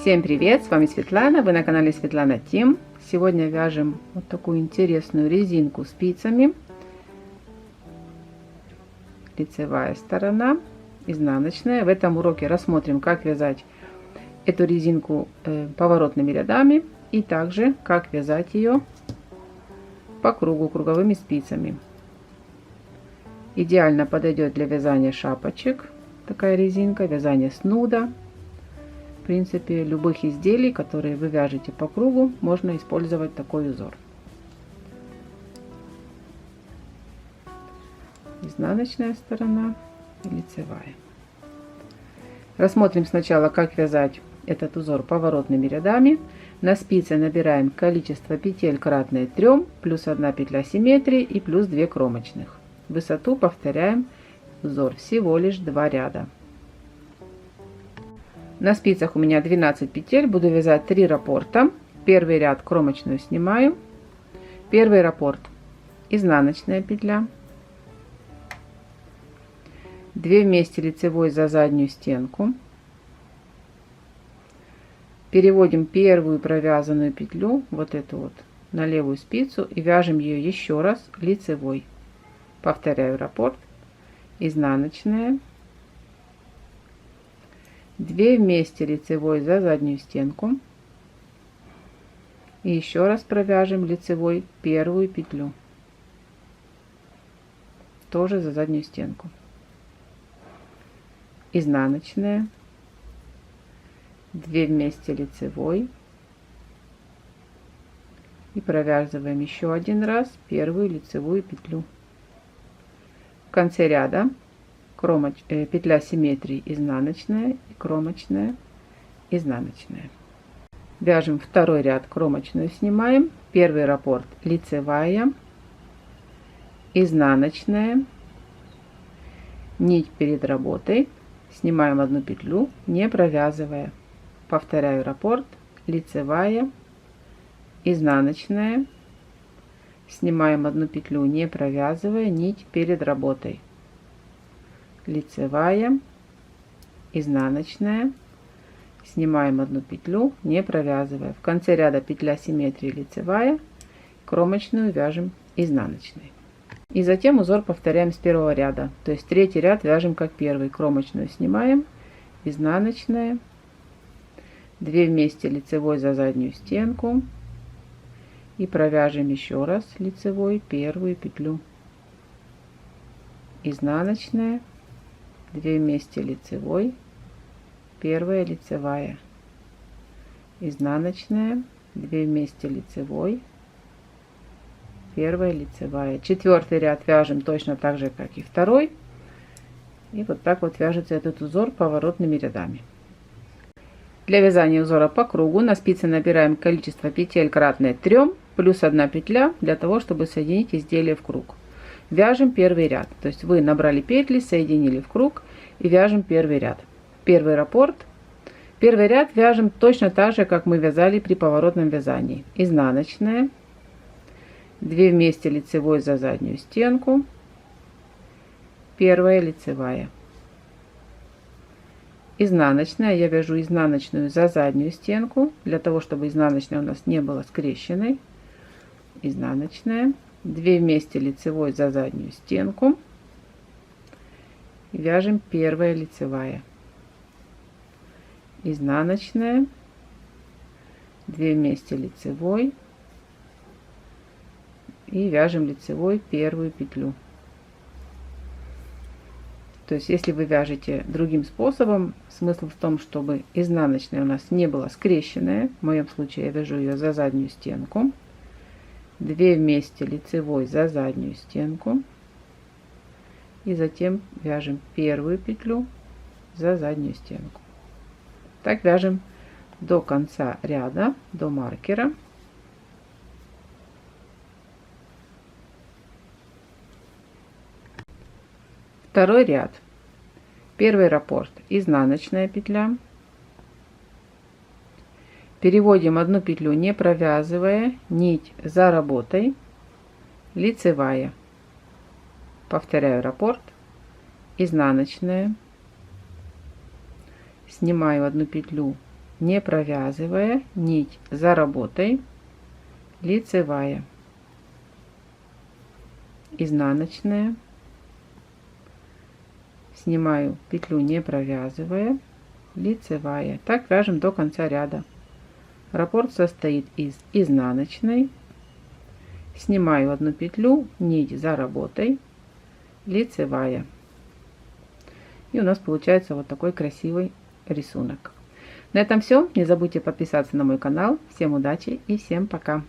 Всем привет! С вами Светлана, вы на канале Светлана Тим. Сегодня вяжем вот такую интересную резинку спицами. Лицевая сторона, изнаночная. В этом уроке рассмотрим, как вязать эту резинку поворотными рядами и также как вязать ее по кругу круговыми спицами. Идеально подойдет для вязания шапочек такая резинка, вязания снуда. В принципе, любых изделий, которые вы вяжете по кругу, можно использовать такой узор. Изнаночная сторона и лицевая. Рассмотрим сначала, как вязать этот узор поворотными рядами. На спице набираем количество петель кратное 3, плюс 1 петля симметрии и плюс 2 кромочных. Высоту повторяем узор всего лишь 2 ряда. На спицах у меня 12 петель, буду вязать 3 раппорта. Первый ряд кромочную снимаю. Первый раппорт, изнаночная петля, 2 вместе лицевой за заднюю стенку. Переводим первую провязанную петлю, вот эту вот, на левую спицу и вяжем ее еще раз лицевой. Повторяю раппорт, изнаночная, 2 вместе лицевой за заднюю стенку и еще раз провяжем лицевой первую петлю, тоже за заднюю стенку, изнаночная, 2 вместе лицевой и провязываем еще один раз первую лицевую петлю. В конце ряда петля симметрии изнаночная и кромочная, изнаночная. Вяжем второй ряд, кромочную снимаем, первый раппорт лицевая, изнаночная, нить перед работой, снимаем 1 петлю, не провязывая. Повторяю раппорт, лицевая, изнаночная, снимаем 1 петлю, не провязывая, нить перед работой, лицевая, изнаночная, снимаем 1 петлю, не провязывая. В конце ряда петля симметрии лицевая, кромочную вяжем изнаночной. И затем узор повторяем с первого ряда, то есть третий ряд вяжем как первый. Кромочную снимаем, изнаночная, 2 вместе лицевой за заднюю стенку и провяжем еще раз лицевой первую петлю, изнаночная, 2 вместе лицевой, первая лицевая, изнаночная, 2 вместе лицевой, первая лицевая. Четвертый ряд вяжем точно так же, как и второй. И вот так вот вяжется этот узор поворотными рядами. Для вязания узора по кругу на спице набираем количество петель кратное 3, плюс 1 петля для того, чтобы соединить изделие в круг. Вяжем первый ряд, то есть вы набрали петли, соединили в круг и вяжем первый ряд. Первый раппорт. Первый ряд вяжем точно так же, как мы вязали при поворотном вязании. Изнаночная, 2 вместе лицевой за заднюю стенку, первая лицевая. Изнаночная, я вяжу изнаночную за заднюю стенку, для того, чтобы изнаночная у нас не была скрещенной. Изнаночная, 2 вместе лицевой за заднюю стенку и вяжем первая лицевая, изнаночная, 2 вместе лицевой и вяжем лицевой первую петлю. То есть, если вы вяжете другим способом, смысл в том, чтобы изнаночная у нас не была скрещенная. В моем случае я вяжу ее за заднюю стенку, 2 вместе лицевой за заднюю стенку и затем вяжем первую петлю за заднюю стенку. Так вяжем до конца ряда, до маркера. Второй ряд. Первый раппорт, изнаночная петля. Переводим 1 петлю, не провязывая, нить за работой, лицевая. Повторяю раппорт, изнаночная, снимаю 1 петлю, не провязывая, нить за работой, лицевая, изнаночная, снимаю петлю не провязывая, лицевая. Так вяжем до конца ряда. Раппорт состоит из изнаночной, снимаю одну петлю, нить за работой, лицевая. И у нас получается вот такой красивый рисунок. На этом все. Не забудьте подписаться на мой канал. Всем удачи и всем пока.